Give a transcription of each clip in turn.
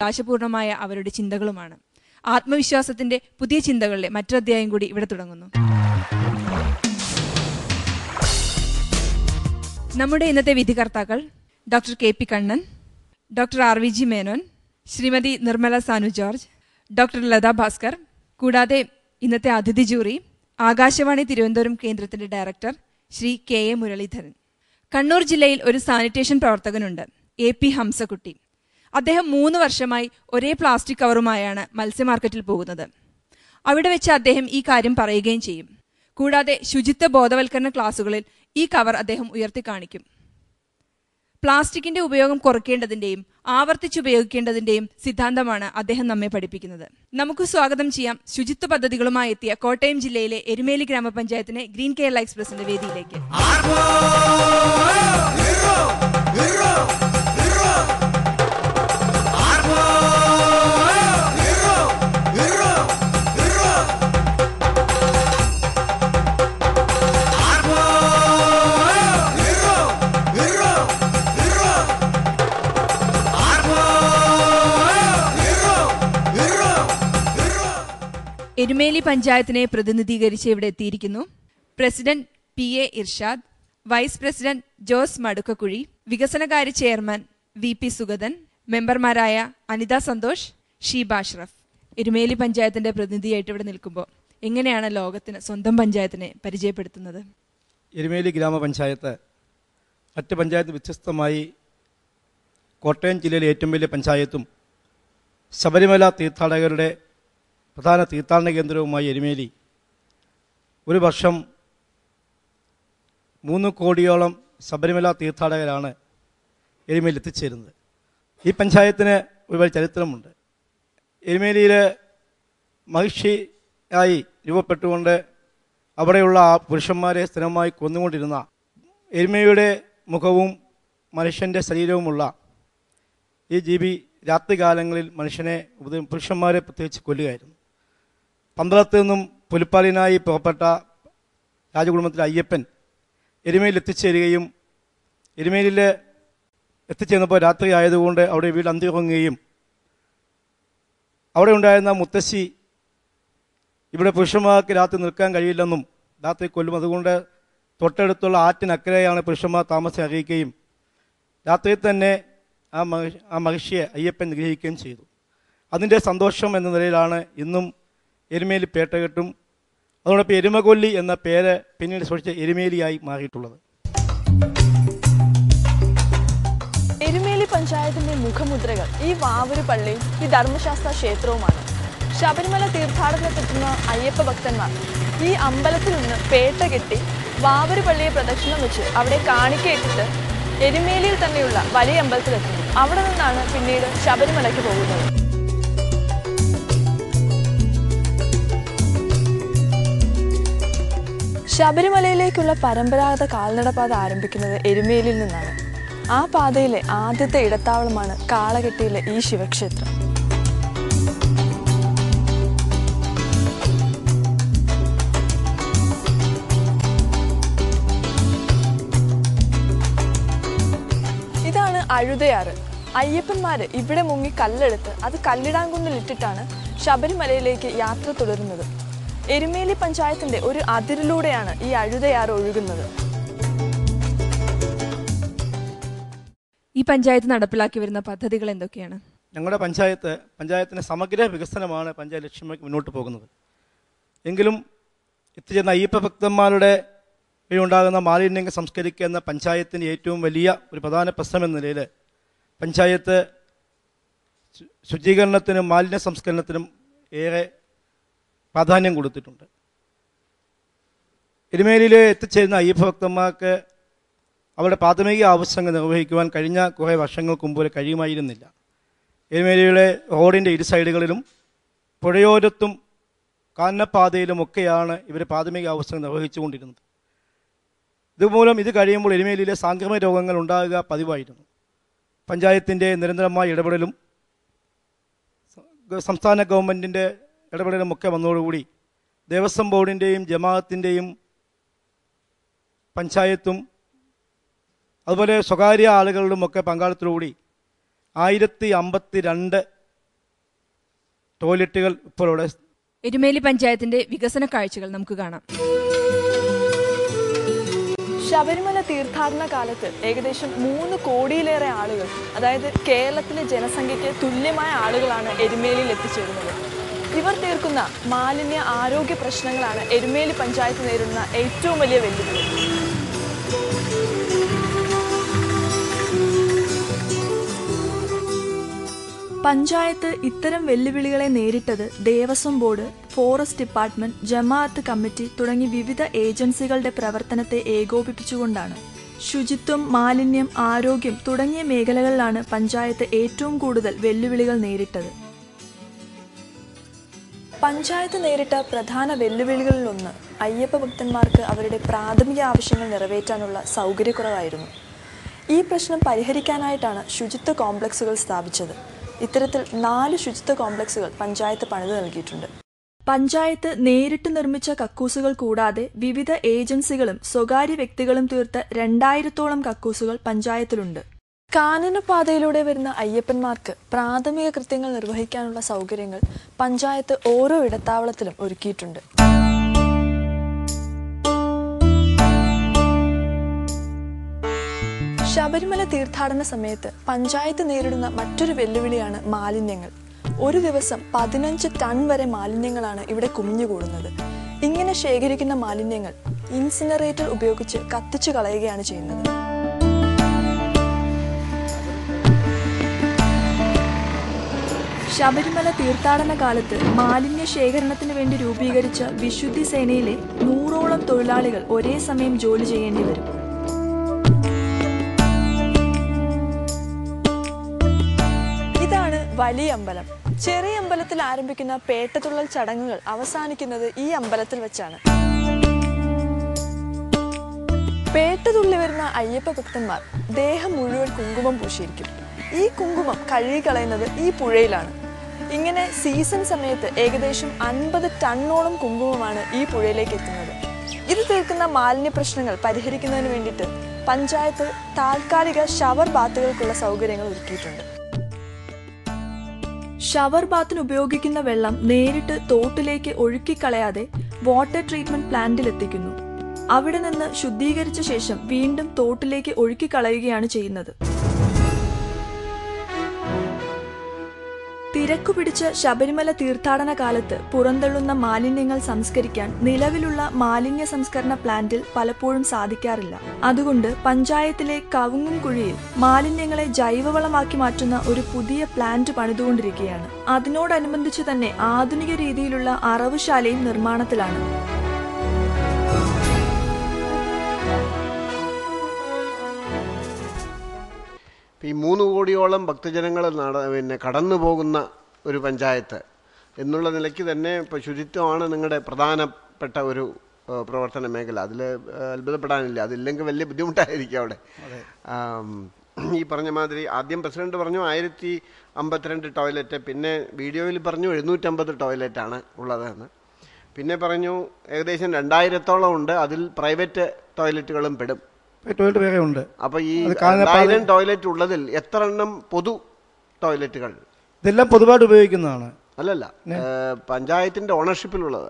ആശാപൂർണമായ അവരുടെ ചിന്തകളുമാണ്. ആത്മവിശ്വാസത്തിന്റെ പുതിയ ചിന്തകളിലെ മറ്റൊരധ്യായം കൂടി ഇവിടെ തുടങ്ങുന്നു. നമ്മുടെ ഇന്നത്തെ വിധികർത്താക്കൾ doctor K P Kannan, doctor R V G Menon, Shrimati Nirmala Sanu George, doctor Latha Bhaskar, കൂടാതെ ഇന്നത്തെ അതിഥി ജൂറി ആകാശവാണി തിരുവനന്തപുരം കേന്ദ്രത്തിന്റെ ഡയറക്ടർ ശ്രീ കെ എ മുരളീധരൻ. കണ്ണൂർ ജില്ലയിൽ ഒരു സാനിറ്റേഷൻ പ്രവർത്തകനുണ്ട്, എ പി ഹംസക്കുട്ടി. അദ്ദേഹം 3 വർഷമായി ഒരേ പ്ലാസ്റ്റിക് കവറുമായാണ് മത്സ്യ മാർക്കറ്റിൽ പോകുന്നത്. അവിടെ വെച്ച് അദ്ദേഹം ഈ കാര്യം പറയുകയും ചെയ്യും. കൂടാതെ ശുചിത്വ ബോധവൽക്കരണ ക്ലാസുകളിൽ ഈ കവർ അദ്ദേഹം ഉയർത്തി കാണിക്കും. പ്ലാസ്റ്റിക്കിന്റെ ഉപയോഗം കുറയ്ക്കേണ്ടതിന്റെയും ആവർത്തിച്ചുപയോഗിക്കേണ്ടതിന്റെയും സിദ്ധാന്തമാണ് അദ്ദേഹം നമ്മെ പഠിപ്പിക്കുന്നത്. നമുക്ക് സ്വാഗതം ചെയ്യാം ശുചിത്വ പദ്ധതികളുമായി എത്തിയ കോട്ടയം ജില്ലയിലെ എരുമേലി ഗ്രാമപഞ്ചായത്തിനെ ഗ്രീൻ കേരള എക്സ്പ്രസിന്റെ വേദിയിലേക്ക്. എരുമേലി പഞ്ചായത്തിനെ പ്രതിനിധീകരിച്ച് ഇവിടെ എത്തിയിരിക്കുന്നു president P A Irshad, vice president Jose Madukkakuzhi, വികസനകാര്യ ചെയർമാൻ വി പി സുഗതൻ, മെമ്പർമാരായ അനിത സന്തോഷ്, ഷീബ അഷ്റഫ്. എരുമേലി പഞ്ചായത്തിന്റെ പ്രതിനിധിയായിട്ട് ഇവിടെ നിൽക്കുമ്പോൾ എങ്ങനെയാണ് ലോകത്തിന് സ്വന്തം പഞ്ചായത്തിനെ പരിചയപ്പെടുത്തുന്നത്? എരുമേലി ഗ്രാമപഞ്ചായത്ത് മറ്റ് പഞ്ചായത്ത് വ്യത്യസ്തമായി കോട്ടയം ജില്ലയിലെ ഏറ്റവും വലിയ പഞ്ചായത്തും ശബരിമല തീർത്ഥാടകരുടെ പ്രധാന തീർത്ഥാടന കേന്ദ്രവുമായി എരുമേലി ഒരു വർഷം 3 കോടിയോളം ശബരിമല തീർത്ഥാടകരാണ് എരുമേലി എത്തിച്ചേരുന്നത്. ഈ പഞ്ചായത്തിന് ഒരുപാട് ചരിത്രമുണ്ട്. എരുമേലിയിൽ മഹിഷിയായി രൂപപ്പെട്ടുകൊണ്ട് അവിടെയുള്ള പുരുഷന്മാരെ സ്ഥിരമായി കൊന്നുകൊണ്ടിരുന്ന എരുമയുടെ മുഖവും മനുഷ്യൻ്റെ ശരീരവുമുള്ള ഈ ജീവി രാത്രികാലങ്ങളിൽ മനുഷ്യനെ പുരുഷന്മാരെ പ്രത്യേകിച്ച് കൊല്ലുകയായിരുന്നു. പന്തളത്ത് നിന്നും പുലിപ്പാലിനായി പുറപ്പെട്ട രാജകുടുംബത്തിലെ അയ്യപ്പൻ എരുമേലിൽ എത്തിച്ചേരുകയും എരുമേലിൽ എത്തിച്ചേർന്നപ്പോൾ രാത്രി ആയതുകൊണ്ട് അവിടെ വീട് അന്തിയുറങ്ങുകയും അവിടെ ഉണ്ടായിരുന്ന മുത്തശ്ശി ഇവിടെ പുരുഷന്മാർക്ക് രാത്രി നിൽക്കാൻ കഴിയില്ലെന്നും രാത്രി കൊല്ലും, അതുകൊണ്ട് തൊട്ടടുത്തുള്ള ആറ്റിനക്കരെയാണ് പുരുഷന്മാർ താമസം അറിയിക്കുകയും രാത്രി തന്നെ ആ മഹിഷിയെ അയ്യപ്പൻ നിഗ്രഹിക്കുകയും ചെയ്തു. അതിൻ്റെ സന്തോഷം എന്ന നിലയിലാണ് ഇന്നും എരുമേലി പേട്ടകെട്ടും അതോടൊപ്പം എരുമകൊല്ലി എന്ന പേര് പിന്നീട് സൂക്ഷിച്ച എരുമേലിയായി മാറിയിട്ടുള്ളത്. എരുമേലി പഞ്ചായത്തിന്റെ മുഖമുദ്രകൾ ഈ വാവൂര് പള്ളിയും ഈ ധർമ്മശാസ്ത്ര ക്ഷേത്രവുമാണ്. ശബരിമല തീർത്ഥാടനത്തെത്തുന്ന അയ്യപ്പ ഭക്തന്മാർ ഈ അമ്പലത്തിൽ നിന്ന് പേട്ട കെട്ടി വാവൂര് പള്ളിയെ പ്രദക്ഷിണം വെച്ച് അവിടെ കാണിക്കയിട്ടിട്ട് എരുമേലിയിൽ തന്നെയുള്ള വലിയ അമ്പലത്തിലെത്തുന്നു. അവിടെ നിന്നാണ് പിന്നീട് ശബരിമലയ്ക്ക് പോകുന്നത്. ശബരിമലയിലേക്കുള്ള പരമ്പരാഗത കാൽനടപാത ആരംഭിക്കുന്നത് എരുമേലിയിൽ നിന്നാണ്. ആ പാതയിലെ ആദ്യത്തെ ഇടത്താവളമാണ് കാളകെട്ടിയിലെ ഈ ശിവക്ഷേത്രം. ഇതാണ് അഴുതയാറ്. അയ്യപ്പന്മാര് ഇവിടെ മുങ്ങി കല്ലെടുത്ത് അത് കല്ലിടാങ്കുന്നിലിട്ടിട്ടാണ് ശബരിമലയിലേക്ക് യാത്ര തുടരുന്നത്. എരുമേലി പഞ്ചായത്തിന്റെ ഒരു അതിരിലൂടെയാണ് ഈ അഴുതയാറ് ഒഴുകുന്നത്. ഈ പഞ്ചായത്ത് നടപ്പിലാക്കി വരുന്ന പദ്ധതികൾ എന്തൊക്കെയാണ്? ഞങ്ങളുടെ പഞ്ചായത്തിന്റെ സമഗ്ര വികസനമാണ് പഞ്ചായത്ത് ലക്ഷ്യമാക്കി മുന്നോട്ട് പോകുന്നത്. എങ്കിലും എത്തിച്ചേർന്ന അയ്യപ്പ ഭക്തന്മാരുടെ ഉണ്ടാകുന്ന മാലിന്യങ്ങൾ സംസ്കരിക്കുക എന്ന പഞ്ചായത്തിൻ്റെ ഏറ്റവും വലിയ ഒരു പ്രധാന പ്രശ്നം എന്ന നിലയിൽ പഞ്ചായത്ത് ശുചീകരണത്തിനും മാലിന്യ സംസ്കരണത്തിനും ഏറെ പ്രാധാന്യം കൊടുത്തിട്ടുണ്ട്. എരുമേലിയിൽ എത്തിച്ചേരുന്ന അയ്യപ്പ ഭക്തന്മാർക്ക് അവരുടെ പ്രാഥമിക ആവശ്യങ്ങൾ നിർവഹിക്കുവാൻ കഴിഞ്ഞ കുറേ വർഷങ്ങൾക്ക് മുമ്പ് കഴിയുമായിരുന്നില്ല. എരുമേലിയുടെ റോഡിൻ്റെ ഇരു സൈഡുകളിലും പുഴയോരത്തും കാനനപ്പാതയിലുമൊക്കെയാണ് ഇവർ പ്രാഥമിക ആവശ്യങ്ങൾ നിർവഹിച്ചുകൊണ്ടിരുന്നത്. ഇതുമൂലം ഇത് കഴിയുമ്പോൾ എരുമേലിയിലെ സാംക്രമിക രോഗങ്ങൾ ഉണ്ടാകുക പതിവായിരുന്നു. പഞ്ചായത്തിൻ്റെ നിരന്തരമായ ഇടപെടലും സംസ്ഥാന ഗവൺമെൻറ്റിൻ്റെ ഇടപെടലുമൊക്കെ വന്നതോടുകൂടി ദേവസ്വം ബോർഡിൻ്റെയും ജമാഅത്തിൻ്റെയും പഞ്ചായത്തും അതുപോലെ സ്വകാര്യ ആളുകളുടെയുമൊക്കെ പങ്കാളിത്തത്തോടുകൂടി 1052 ടോയ്ലറ്റുകൾ ഇപ്പോൾ ഇവിടെ. എരുമേലി പഞ്ചായത്തിന്റെ വികസന കാഴ്ചകൾ നമുക്ക് കാണാം. ശബരിമല തീർത്ഥാടന കാലത്ത് ഏകദേശം 3 കോടിയിലേറെ ആളുകൾ, അതായത് കേരളത്തിലെ ജനസംഖ്യയ്ക്ക് തുല്യമായ ആളുകളാണ് എരുമേലിയിൽ എത്തിച്ചേരുന്നത്. ഇവർ തീർക്കുന്ന മാലിന്യ ആരോഗ്യ പ്രശ്നങ്ങളാണ് എരുമേലി പഞ്ചായത്ത് നേരിടുന്ന ഏറ്റവും വലിയ വെല്ലുവിളി. പഞ്ചായത്ത് ഇത്തരം വെല്ലുവിളികളെ നേരിട്ടത് ദേവസ്വം ബോർഡ്, ഫോറസ്റ്റ് ഡിപ്പാർട്ട്മെന്റ്, ജമാഅത്ത് കമ്മിറ്റി തുടങ്ങി വിവിധ ഏജൻസികളുടെ പ്രവർത്തനത്തെ ഏകോപിപ്പിച്ചുകൊണ്ടാണ്. ശുചിത്വം, മാലിന്യം, ആരോഗ്യം തുടങ്ങിയ മേഖലകളിലാണ് പഞ്ചായത്ത് ഏറ്റവും കൂടുതൽ വെല്ലുവിളികൾ നേരിട്ടത്. പഞ്ചായത്ത് നേരിട്ട പ്രധാന വെല്ലുവിളികളിലൊന്ന് അയ്യപ്പ ഭക്തന്മാർക്ക് അവരുടെ പ്രാഥമിക ആവശ്യങ്ങൾ നിറവേറ്റാനുള്ള സൗകര്യക്കുറവായിരുന്നു. ഈ പ്രശ്നം പരിഹരിക്കാനായിട്ടാണ് ശുചിത്വ കോംപ്ലക്സുകൾ സ്ഥാപിച്ചത്. ഇത്തരത്തിൽ 4 ശുചിത്വ കോംപ്ലക്സുകൾ പഞ്ചായത്ത് പണിത് നൽകിയിട്ടുണ്ട്. പഞ്ചായത്ത് നേരിട്ട് നിർമ്മിച്ച കക്കൂസുകൾ കൂടാതെ വിവിധ ഏജൻസികളും സ്വകാര്യ വ്യക്തികളും തീർത്ത 2000-ഓളം കക്കൂസുകൾ പഞ്ചായത്തിലുണ്ട്. കാനനപാതയിലൂടെ വരുന്ന അയ്യപ്പന്മാർക്ക് പ്രാഥമിക കൃത്യങ്ങൾ നിർവഹിക്കാനുള്ള സൗകര്യങ്ങൾ പഞ്ചായത്ത് ഓരോ ഇടത്താവളത്തിലും ഒരുക്കിയിട്ടുണ്ട്. ശബരിമല തീർത്ഥാടന സമയത്ത് പഞ്ചായത്ത് നേരിടുന്ന മറ്റൊരു വെല്ലുവിളിയാണ് മാലിന്യങ്ങൾ. ഒരു ദിവസം 15 ടൺ വരെ മാലിന്യങ്ങളാണ് ഇവിടെ കുമിഞ്ഞുകൂടുന്നത്. ഇങ്ങനെ ശേഖരിക്കുന്ന മാലിന്യങ്ങൾ ഇൻസിനറേറ്റർ ഉപയോഗിച്ച് കത്തിച്ചു കളയുകയാണ് ചെയ്യുന്നത്. ശബരിമല തീർത്ഥാടന കാലത്ത് മാലിന്യ ശേഖരണത്തിന് വേണ്ടി രൂപീകരിച്ച വിശുദ്ധി സേനയിലെ 100ഓളം തൊഴിലാളികൾ ഒരേ സമയം ജോലി ചെയ്യേണ്ടി വരും. ഇതാണ് വലിയ അമ്പലം. ചെറിയ അമ്പലത്തിൽ ആരംഭിക്കുന്ന പേട്ടതുള്ളൽ ചടങ്ങുകൾ അവസാനിക്കുന്നത് ഈ അമ്പലത്തിൽ വെച്ചാണ്. പേട്ടതുള്ളി വരുന്ന അയ്യപ്പ ഭക്തന്മാർ ദേഹം മുഴുവൻ കുങ്കുമം പൂശിയിരിക്കും. ഈ കുങ്കുമം കഴുകിക്കളയുന്നത് ഈ പുഴയിലാണ്. ഇങ്ങനെ സീസൺ സമയത്ത് ഏകദേശം 50 ടണ്ണോളം കുങ്കുമമാണ് ഈ പുഴയിലേക്ക് എത്തുന്നത്. ഇത് തീർക്കുന്ന മാലിന്യ പ്രശ്നങ്ങൾ പരിഹരിക്കുന്നതിന് വേണ്ടിയിട്ട് പഞ്ചായത്ത് താൽക്കാലിക ഷവർ ബാത്തുകൾക്കുള്ള സൗകര്യങ്ങൾ ഒരുക്കിയിട്ടുണ്ട്. ഷവർ ബാത്തിന് ഉപയോഗിക്കുന്ന വെള്ളം നേരിട്ട് തോട്ടിലേക്ക് ഒഴുക്കിക്കളയാതെ വാട്ടർ ട്രീറ്റ്മെന്റ് പ്ലാന്റിൽ എത്തിക്കുന്നു. അവിടെ നിന്ന് ശുദ്ധീകരിച്ച ശേഷം വീണ്ടും തോട്ടിലേക്ക് ഒഴുക്കിക്കളയുകയാണ് ചെയ്യുന്നത്. തിരക്കുപിടിച്ച ശബരിമല തീർത്ഥാടന കാലത്ത് പുറന്തള്ളുന്ന മാലിന്യങ്ങൾ സംസ്കരിക്കാൻ നിലവിലുള്ള മാലിന്യ സംസ്കരണ പ്ലാന്റിൽ പലപ്പോഴും സാധിക്കാറില്ല. അതുകൊണ്ട് പഞ്ചായത്തിലെ കവുങ്ങുംകുഴിയിൽ മാലിന്യങ്ങളെ ജൈവവളമാക്കി മാറ്റുന്ന ഒരു പുതിയ പ്ലാന്റ് പണിതുകൊണ്ടിരിക്കുകയാണ്. അതിനോടനുബന്ധിച്ച് തന്നെ ആധുനിക രീതിയിലുള്ള അറവുശാലയും നിർമ്മാണത്തിലാണ്. ഈ 3 കോടിയോളം ഭക്തജനങ്ങൾ കടന്നു പോകുന്ന ഒരു പഞ്ചായത്ത് എന്നുള്ള നിലയ്ക്ക് തന്നെ ഇപ്പോൾ ശുചിത്വമാണ് നിങ്ങളുടെ പ്രധാനപ്പെട്ട ഒരു പ്രവർത്തന മേഖല. അതിൽ അത്ഭുതപ്പെടാനില്ല. അതില്ലെങ്കിൽ വലിയ ബുദ്ധിമുട്ടായിരിക്കും അവിടെ. ഈ പറഞ്ഞ മാതിരി ആദ്യം പ്രസിഡന്റ് പറഞ്ഞു 1052 ടോയ്ലറ്റ്, പിന്നെ വീഡിയോയിൽ പറഞ്ഞു 750 ടോയ്ലറ്റാണ് ഉള്ളതെന്ന്. പിന്നെ പറഞ്ഞു ഏകദേശം 2000-ഓളം ഉണ്ട്. അതിൽ പ്രൈവറ്റ് ടോയ്ലറ്റുകളും പെടും. ടോയ്ലറ്റ് വേറെ ഉണ്ട്. അപ്പൊ ഈ 2000 ടോയ്ലറ്റ് ഉള്ളതിൽ എത്ര എണ്ണം പൊതു ടോയ്ലറ്റുകൾ? ഇതെല്ലാം പൊതുവായിട്ട് ഉപയോഗിക്കുന്നതാണ്. അല്ലല്ല, പഞ്ചായത്തിന്റെ ഓണർഷിപ്പിലുള്ളത്.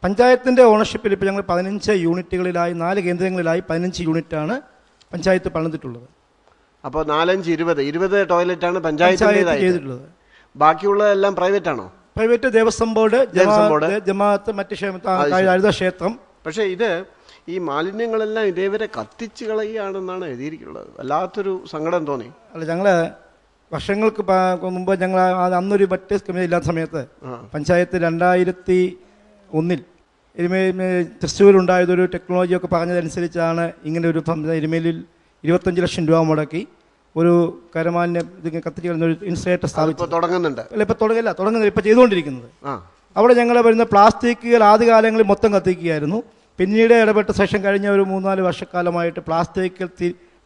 പഞ്ചായത്തിന്റെ ഓണർഷിപ്പിൽ ഇപ്പോൾ ഞങ്ങൾ 15 യൂണിറ്റുകളിലായി 4 കേന്ദ്രങ്ങളിലായി 15 യൂണിറ്റാണ് പഞ്ചായത്ത് പണിതിട്ടുള്ളത്. അപ്പോൾ 4×5 20 ടോയ്ലറ്റാണ് പഞ്ചായത്ത് ചെയ്തിട്ടുള്ളത്. ബാക്കിയുള്ളതെല്ലാം പ്രൈവറ്റ് ആണോ? പ്രൈവറ്റ്, ദേവസ്വം ബോർഡ്, ജമാഅത്ത്, മറ്റ് ഹരിതക്ഷേത്രം. പക്ഷേ ഇത് ഈ മാലിന്യങ്ങളെല്ലാം ഇതേവരെ കത്തിച്ചു കളയുകയാണെന്നാണ് എഴുതിയിരിക്കുന്നത്. വല്ലാത്തൊരു സങ്കടം തോന്നി. അല്ല, ഞങ്ങള് വർഷങ്ങൾക്ക് മുമ്പ് ഞങ്ങൾ അന്നൊരു മറ്റ് കമ്മിറ്റി ഇല്ലാത്ത സമയത്ത് പഞ്ചായത്ത് 2001 തൃശ്ശൂരുണ്ടായതൊരു ടെക്നോളജിയൊക്കെ പറഞ്ഞതനുസരിച്ചാണ് ഇങ്ങനെ ഒരു എരുമേലിയിൽ 25 ലക്ഷം രൂപ മുടക്കി ഒരു കരമാലിന്യം ഇത് കത്തിച്ച് കളയുന്ന ഒരു ഇൻസ്റ്റലേറ്റർ സ്ഥാപിച്ചു. തുടങ്ങുന്നുണ്ട്. അല്ല, ഇപ്പം തുടങ്ങുന്നത് ഇപ്പം ചെയ്തുകൊണ്ടിരിക്കുന്നത്. അവിടെ ഞങ്ങൾ വരുന്ന പ്ലാസ്റ്റിക്കുകൾ ആദ്യകാലങ്ങളിൽ മൊത്തം കത്തിക്കുകയായിരുന്നു. പിന്നീട് ഇടപെട്ട സെഷൻ കഴിഞ്ഞ ഒരു 3-4 വർഷക്കാലമായിട്ട് പ്ലാസ്റ്റിക്കുകൾ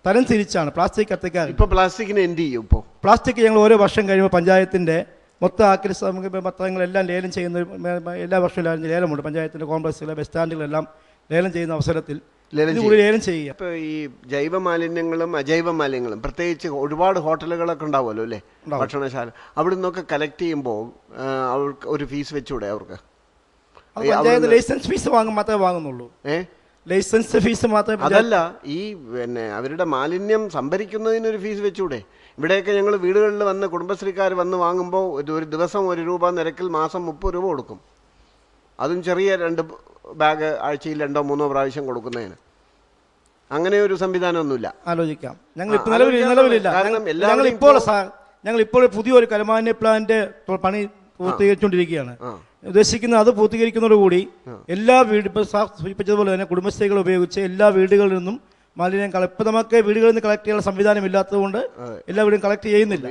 തരം തിരിച്ചാണ് പ്ലാസ്റ്റിക് കത്തിക്കാൻ. ഇപ്പോൾ പ്ലാസ്റ്റിക്കിന് എന്ത് ചെയ്യും? ഇപ്പോൾ പ്ലാസ്റ്റിക് ഞങ്ങൾ ഓരോ വർഷം കഴിയുമ്പോൾ പഞ്ചായത്തിൻ്റെ മൊത്തം ആക്കിൽ പത്രങ്ങളെല്ലാം ലേലം ചെയ്യുന്ന എല്ലാ വർഷവും ലേലമുണ്ട്. പഞ്ചായത്തിൻ്റെ കോംപ്ലക്സുകൾ, ബസ് സ്റ്റാൻഡുകളെല്ലാം ലേലം ചെയ്യുന്ന അവസരത്തിൽ ഇതുകൂടി ലേലം ചെയ്യുക. ഇപ്പോൾ ഈ ജൈവ മാലിന്യങ്ങളും അജൈവ മാലിന്യങ്ങളും പ്രത്യേകിച്ച് ഒരുപാട് ഹോട്ടലുകളൊക്കെ ഉണ്ടാവുമല്ലോ അല്ലേ, ഭക്ഷണശാല, അവിടെ നിന്നൊക്കെ കളക്ട് ചെയ്യുമ്പോൾ അവർക്ക് ഒരു ഫീസ് വെച്ചൂടെ അവർക്ക്? പഞ്ചായത്ത് ലൈസൻസ് ഫീസ് മാത്രമേ വാങ്ങുന്നുള്ളൂ. ലൈസൻസ് ഫീസ് മാത്രമേ. അതല്ല, ഈ അവരുടെ മാലിന്യം സംഭരിക്കുന്നതിനൊരു ഫീസ് വെച്ചൂടെ? ഇവിടെയൊക്കെ ഞങ്ങൾ വീടുകളിൽ വന്ന് കുടുംബശ്രീക്കാർ വന്ന് വാങ്ങുമ്പോൾ ഒരു ദിവസം 1 രൂപ നിരക്കിൽ മാസം 30 രൂപ കൊടുക്കും. അതും ചെറിയ 2 ബാഗ് ആഴ്ചയിൽ 2-3 പ്രാവശ്യം കൊടുക്കുന്നതിന്. അങ്ങനെ ഒരു സംവിധാനമൊന്നുമില്ല. ആലോചിക്കാം. നിലവിലില്ല. ഞങ്ങളിപ്പോൾ പുതിയൊരു കലമാന്യ പ്ലാന്റ് പണി പൂർത്തീകരിച്ചുകൊണ്ടിരിക്കുകയാണ്. ഉദ്ദേശിക്കുന്നത് അത് പൂർത്തീകരിക്കുന്നതോടുകൂടി എല്ലാ സൂചിപ്പിച്ചതുപോലെ തന്നെ കുടുംബശ്രീകൾ ഉപയോഗിച്ച് എല്ലാ വീടുകളിൽ നിന്നും മാലിന്യം ഇപ്പൊ നമുക്ക് വീടുകളിൽ നിന്ന് കളക്ട് ചെയ്യാനുള്ള സംവിധാനം ഇല്ലാത്തതുകൊണ്ട് എല്ലാ വീടും കളക്ട് ചെയ്യുന്നില്ല.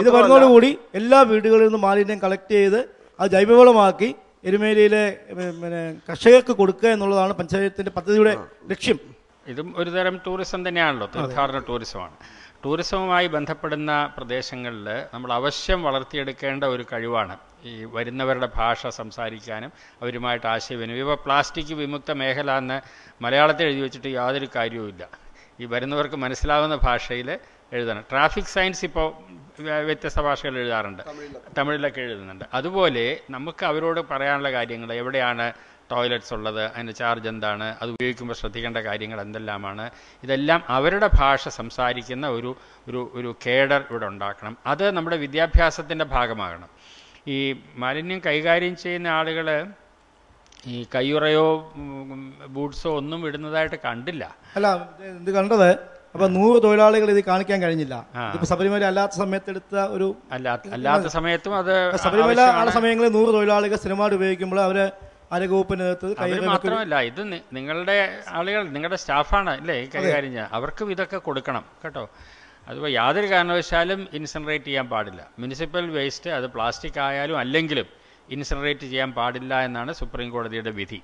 ഇത് വരുന്നതോടുകൂടി എല്ലാ വീടുകളിൽ നിന്നും മാലിന്യം കളക്ട് ചെയ്ത് അത് ജൈവവളമാക്കി എരുമേലിയിലെ കർഷകർക്ക് കൊടുക്കുക എന്നുള്ളതാണ് പഞ്ചായത്തിന്റെ പദ്ധതിയുടെ ലക്ഷ്യം. ഇതും ഒരുതരം ടൂറിസം തന്നെയാണല്ലോ, തീർത്ഥാടന ടൂറിസമാണ്. ടൂറിസവുമായി ബന്ധപ്പെടുന്ന പ്രദേശങ്ങളിൽ നമ്മൾ അവശ്യം വളർത്തിയെടുക്കേണ്ട ഒരു കഴിവാണ് ഈ വരുന്നവരുടെ ഭാഷ സംസാരിക്കാനും അവരുമായിട്ട് ആശയവിനിമയം. ഇപ്പോൾ പ്ലാസ്റ്റിക് വിമുക്ത മേഖല എന്ന് മലയാളത്തിൽ എഴുതി വെച്ചിട്ട് യാതൊരു കാര്യവുമില്ല. ഈ വരുന്നവർക്ക് മനസ്സിലാവുന്ന ഭാഷയിൽ എഴുതണം. ട്രാഫിക് സയൻസ് ഇപ്പോൾ വ്യത്യസ്ത ഭാഷകൾ എഴുതാറുണ്ട്, തമിഴിലൊക്കെ എഴുതുന്നുണ്ട്. അതുപോലെ നമുക്ക് അവരോട് പറയാനുള്ള കാര്യങ്ങൾ, എവിടെയാണ് ടോയ്ലറ്റ്സ് ഉള്ളത്, അതിൻ്റെ ചാർജ് എന്താണ്, അത് ഉപയോഗിക്കുമ്പോൾ ശ്രദ്ധിക്കേണ്ട കാര്യങ്ങൾ എന്തെല്ലാമാണ്, ഇതെല്ലാം അവരുടെ ഭാഷ സംസാരിക്കുന്ന ഒരു കേഡർ ഇവിടെ ഉണ്ടാക്കണം. അത് നമ്മുടെ വിദ്യാഭ്യാസത്തിൻ്റെ ഭാഗമാകണം. ഈ മാലിന്യം കൈകാര്യം ചെയ്യുന്ന ആളുകൾ ഈ കയ്യുറയോ ബൂട്ട്സോ ഒന്നും ഇടുന്നതായിട്ട് കണ്ടില്ല. അല്ല, ഇത് കണ്ടത് അപ്പൊ 100 തൊഴിലാളികൾ ഇത് കാണിക്കാൻ കഴിഞ്ഞില്ല. ശബരിമല അല്ലാത്ത സമയത്ത് എടുത്ത ഒരു അല്ലാത്ത സമയത്തും അത് ശബരിമല ആ സമയങ്ങളിൽ 100 തൊഴിലാളികൾ സിനിമ ഉപയോഗിക്കുമ്പോൾ അവര് ആരോഗ്യവകുപ്പിന് മാത്രമല്ല, ഇത് നിങ്ങളുടെ ആളുകൾ, നിങ്ങളുടെ സ്റ്റാഫാണ് അല്ലേ ഈ കൈകാര്യം ചെയ്യുക. അവർക്കും ഇതൊക്കെ കൊടുക്കണം കേട്ടോ. അതുപോലെ യാതൊരു കാരണവശാലും ഇൻസിനറേറ്റ് ചെയ്യാൻ പാടില്ല. മുനിസിപ്പൽ വേസ്റ്റ് അത് പ്ലാസ്റ്റിക് ആയാലും അല്ലെങ്കിലും ഇൻസിനറേറ്റ് ചെയ്യാൻ പാടില്ല എന്നാണ് സുപ്രീം കോടതിയുടെ വിധി.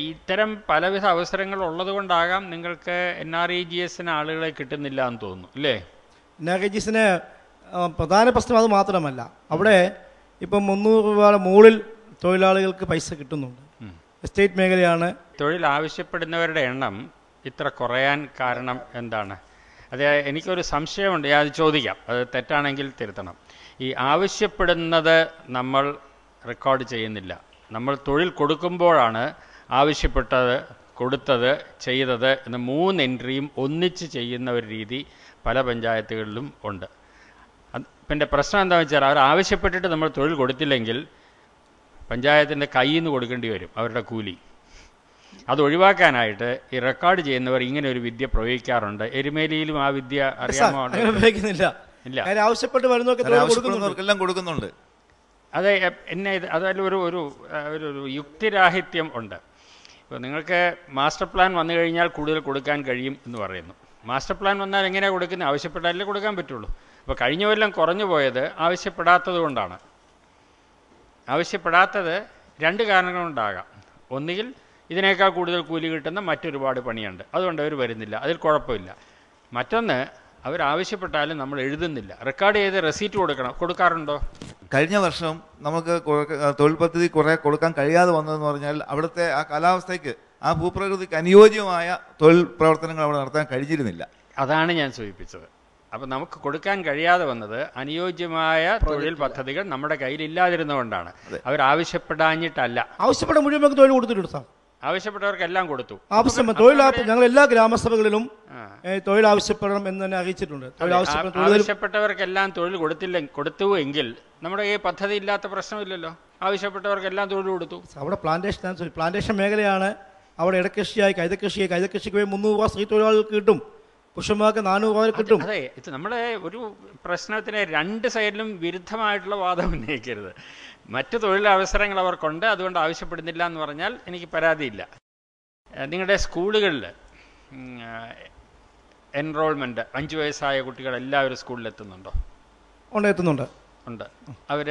ഇത്തരം പലവിധ അവസരങ്ങൾ ഉള്ളത് കൊണ്ടാകാം നിങ്ങൾക്ക് NREGS ആളുകളെ കിട്ടുന്നില്ല എന്ന് തോന്നുന്നു അല്ലേ? NREGS പ്രധാന പ്രശ്നം അത് മാത്രമല്ല, അവിടെ ഇപ്പം 300 രൂപയുടെ മുകളിൽ തൊഴിലാളികൾക്ക് പൈസ കിട്ടുന്നുണ്ട്. എസ്റ്റേറ്റ് മേഖലയാണ്. തൊഴിൽ ആവശ്യപ്പെടുന്നവരുടെ എണ്ണം ഇത്ര കുറയാൻ കാരണം എന്താണ്? അത് എനിക്കൊരു സംശയമുണ്ട്, അത് ചോദിക്കാം, അത് തെറ്റാണെങ്കിൽ തിരുത്തണം. ഈ ആവശ്യപ്പെടുന്നത് നമ്മൾ റെക്കോർഡ് ചെയ്യുന്നില്ല. നമ്മൾ തൊഴിൽ കൊടുക്കുമ്പോഴാണ് ആവശ്യപ്പെട്ടത്, കൊടുത്തത്, ചെയ്തത് എന്ന 3 എൻട്രിയും ഒന്നിച്ച് ചെയ്യുന്ന ഒരു രീതി പല പഞ്ചായത്തുകളിലും ഉണ്ട്. പിന്നെ പ്രശ്നം എന്താണെന്ന് വെച്ചാൽ അവർ ആവശ്യപ്പെട്ടിട്ട് നമ്മൾ തൊഴിൽ കൊടുത്തില്ലെങ്കിൽ പഞ്ചായത്തിൻ്റെ കയ്യിൽ നിന്ന് കൊടുക്കേണ്ടി വരും അവരുടെ കൂലി. അത് ഒഴിവാക്കാനായിട്ട് ഈ റെക്കോർഡ് ചെയ്യുന്നവർ ഇങ്ങനെ ഒരു വിദ്യ പ്രയോഗിക്കാറുണ്ട്. എരുമേലിയിലും ആ വിദ്യ അറിയാമോ? ഇല്ല, ആവശ്യപ്പെട്ട് വരുന്നവർക്കെല്ലാം കൊടുക്കുന്നുണ്ട്. അതെ, അതിൽ ഒരു യുക്തിരാഹിത്യം ഉണ്ട്. ഇപ്പോൾ നിങ്ങൾക്ക് മാസ്റ്റർ പ്ലാൻ വന്നു കഴിഞ്ഞാൽ കൂടുതൽ കൊടുക്കാൻ കഴിയും എന്ന് പറയുന്നു. മാസ്റ്റർ പ്ലാൻ വന്നാൽ എങ്ങനെയാണ് കൊടുക്കുന്നത്? ആവശ്യപ്പെട്ടാലേ കൊടുക്കാൻ പറ്റുള്ളൂ. അപ്പോൾ കഴിഞ്ഞ കൊല്ലം കുറഞ്ഞു പോയത് ആവശ്യപ്പെടാത്തത് കൊണ്ടാണ്. ആവശ്യപ്പെടാത്തത് 2 കാരണങ്ങളുണ്ടാകാം. ഒന്നുകിൽ ഇതിനേക്കാൾ കൂടുതൽ കൂലി കിട്ടുന്ന മറ്റൊരുപാട് പണിയുണ്ട്, അതുകൊണ്ട് അവർ വരുന്നില്ല, അതിൽ കുഴപ്പമില്ല. മറ്റൊന്ന്, അവരാവശ്യപ്പെട്ടാലും നമ്മൾ എഴുതുന്നില്ല. റെക്കോർഡ് ചെയ്ത് റെസീറ്റ് കൊടുക്കാറുണ്ടോ? കഴിഞ്ഞ വർഷം നമുക്ക് തൊഴിൽ പദ്ധതി കുറേ കൊടുക്കാൻ കഴിയാതെ വന്നതെന്ന് പറഞ്ഞാൽ അവിടുത്തെ ആ കാലാവസ്ഥയ്ക്ക്, ആ ഭൂപ്രകൃതിക്ക് അനുയോജ്യമായ തൊഴിൽ പ്രവർത്തനങ്ങൾ അവിടെ നടത്താൻ കഴിഞ്ഞിരുന്നില്ല. അതാണ് ഞാൻ സൂചിപ്പിച്ചത്. അപ്പം നമുക്ക് കൊടുക്കാൻ കഴിയാതെ വന്നത് അനുയോജ്യമായ തൊഴിൽ പദ്ധതികൾ നമ്മുടെ കയ്യിൽ ഇല്ലാതിരുന്നതുകൊണ്ടാണ്. അവരാവശ്യപ്പെടാഞ്ഞിട്ടല്ല. ആവശ്യപ്പെട്ട മുഴുവൻ തൊഴിൽ കൊടുത്തിട്ടുണ്ട് സാർ. ആവശ്യപ്പെട്ടവർക്കെല്ലാം കൊടുത്തു. ഞങ്ങൾ എല്ലാ ഗ്രാമസഭകളിലും തൊഴിൽ ആവശ്യപ്പെടണം എന്ന് തന്നെ അറിയിച്ചിട്ടുണ്ട്. ആവശ്യപ്പെട്ടവർക്കെല്ലാം തൊഴിൽ കൊടുത്തു എങ്കിൽ നമ്മുടെ ഈ പദ്ധതി ഇല്ലാത്ത പ്രശ്നമില്ലല്ലോ. ആവശ്യപ്പെട്ടവർക്കെല്ലാം തൊഴിൽ കൊടുത്തു. അവിടെ പ്ലാന്റേഷൻ മേഖലയാണ്. അവിടെ ഇടകൃഷിയായി കൈതകൃഷിക്ക് പോയി 300 രൂപ സ്ത്രീ തൊഴിലാളികൾക്ക് കിട്ടും, പുരുഷന്മാർക്ക് 400 രൂപ കിട്ടും. അതെ, ഇത് നമ്മുടെ ഒരു പ്രശ്നത്തിന് 2 സൈഡിലും വിരുദ്ധമായിട്ടുള്ള വാദം ഉന്നയിക്കരുത്. മറ്റ് തൊഴിലവസരങ്ങൾ അവർക്കുണ്ട്, അതുകൊണ്ട് ആവശ്യപ്പെടുന്നില്ല എന്ന് പറഞ്ഞാൽ എനിക്ക് പരാതിയില്ല. നിങ്ങളുടെ സ്കൂളുകളിൽ എൻറോൾമെൻറ്റ് 5 വയസ്സായ കുട്ടികൾ എല്ലാവരും സ്കൂളിൽ എത്തുന്നുണ്ടോ? എത്തുന്നുണ്ട്. ഉണ്ട്. അവർ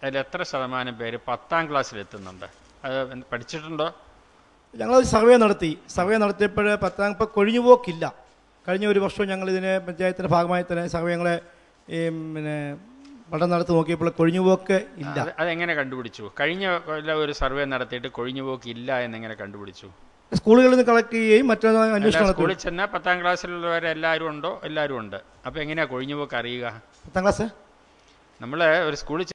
അതിൽ എത്ര ശതമാനം പേര് 10ാം ക്ലാസ്സിൽ എത്തുന്നുണ്ട്? അത് പഠിച്ചിട്ടുണ്ടോ? ഞങ്ങളൊരു സർവേ നടത്തിയപ്പോൾ 10ാം ഇപ്പം കൊഴിഞ്ഞുപോക്കില്ല. കഴിഞ്ഞ ഒരു വർഷവും ഞങ്ങളിതിനെ പഞ്ചായത്തിൻ്റെ ഭാഗമായി തന്നെ സർവേ ഞങ്ങളെ പഠനം നടത്തി നോക്കിയപ്പോൾ കൊഴിഞ്ഞുപോക്ക് ഇല്ല. അതെങ്ങനെ കണ്ടുപിടിച്ചു? കഴിഞ്ഞ ഒരു സർവേ നടത്തിയിട്ട് കൊഴിഞ്ഞുപോക്ക് ഇല്ല എന്നെങ്ങനെ കണ്ടുപിടിച്ചു? സ്കൂളുകളിൽ നിന്ന് കളക്ട് ചെയ്യുകയും മറ്റൊന്ന് അന്വേഷണം നടത്തുകയും. സ്കൂളിൽ ചെന്നാൽ 10ാം ക്ലാസ്സിലുള്ളവരെ എല്ലാവരും ഉണ്ടോ? എല്ലാവരും ഉണ്ട്. അപ്പോൾ എങ്ങനെയാണ് കൊഴിഞ്ഞുപോക്ക് അറിയുക? 10ാം ക്ലാസ് നമ്മൾ ഒരു സ്കൂളിൽ